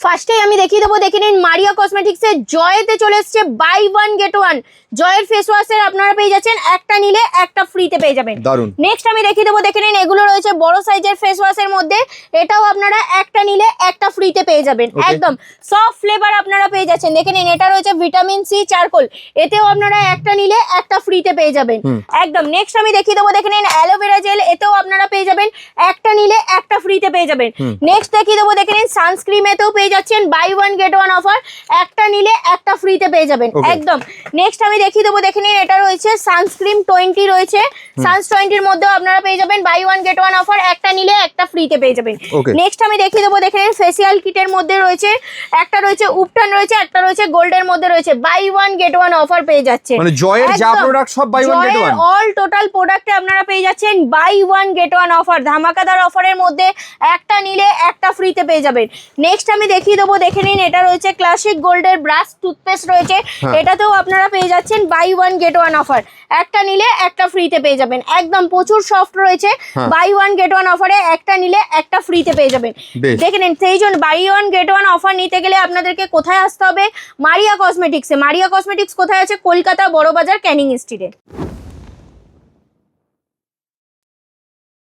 ফার্স্টেই আমি দেখিয়ে দেবো, দেখে নিন মারিয়া কসমেটিক্সের জয়েতে চলে এসছে বাই ওয়ান গেট ওয়ান। জয়ের ফেস ওয়াশের আপনারা পেয়ে যাচ্ছেন একটা নিলে একটা ফ্রিতে পেয়ে যাবেন। দারুন। নেক্সট আমি দেখিয়ে দেবো, দেখে নিন এগুলো রয়েছে বড় সাইজের ফেস ওয়াশের মধ্যে, এটাও আপনারা একটা নিলে একটা ফ্রিতে পেয়ে যাবেন। একদম সফট ফ্লেভার আপনারা পেয়ে যাচ্ছেন। দেখে নিন এটা রয়েছে ভিটামিন সি চারকোল, এতেও আপনারা একটা নিলে একটা ফ্রিতে পেয়ে যাবেন। একদম নেক্সট আমি দেখিয়ে দেবো, দেখে নিন অ্যালোভেরা জেল, এতেও আপনারা পেয়ে যাবেন একটা নিলে একটা ফ্রিতে পেয়ে যাবেন। নেক্সট দেখিয়ে দেবো, দেখে নিন সানস্ক্রিন, এতেও পেয়ে যাচ্ছেন buy one get one offer, একটা নিলে একটা ফ্রিতে পেয়ে যাবেন। একদম নেক্সট আমি দেখিয়ে দেবো, দেখে নিন এটা রয়েছে সানস্ক্রিন 20 রয়েছে, সানস 20-র মধ্যেও আপনারা পেয়ে যাবেন buy one get one offer, একটা নিলে একটা ফ্রিতে পেয়ে যাবেন। নেক্সট আমি দেখিয়ে দেবো, দেখে নিন ফেসিয়াল কিটের মধ্যে রয়েছে, একটা রয়েছে উপটান রয়েছে, একটা রয়েছে গোল্ডের মধ্যে রয়েছে, buy one get one offer পেয়ে যাচ্ছে। মানে জয়ের যা প্রোডাক্ট সব buy one get one, all total প্রোডাক্টে আপনারা পেয়ে যাচ্ছেন buy one get one offer, ধামাকাদার অফারের মধ্যে একটা নিলে একটা ফ্রিতে পেয়ে যাবেন। নেক্সট আমি দেখিয়ে দেবো, দেখে নিন এটা রয়েছে ক্লাসিক গোল্ডের ব্রাশ টুথপেস্ট রয়েছে, এটাতেও আপনারা পেয়ে যাচ্ছেন buy one get one offer, একটা নিলে একটা ফ্রিতে পেয়ে যাবেন। একদম প্রচুর সফট রয়েছে, বাই ওয়ান গেট ওয়ান অফারে একটা নিলে একটা ফ্রিতে পেয়ে যাবেন। দেখে নিন সেই জন্য buy one get one offer নিতে গেলে আপনাদেরকে কোথায় আসতে হবে? মারিয়া কসমেটিক্সে। মারিয়া কসমেটিক্স কোথায় আছে? কলকাতা বড়বাজার ক্যানিং স্ট্রিটে।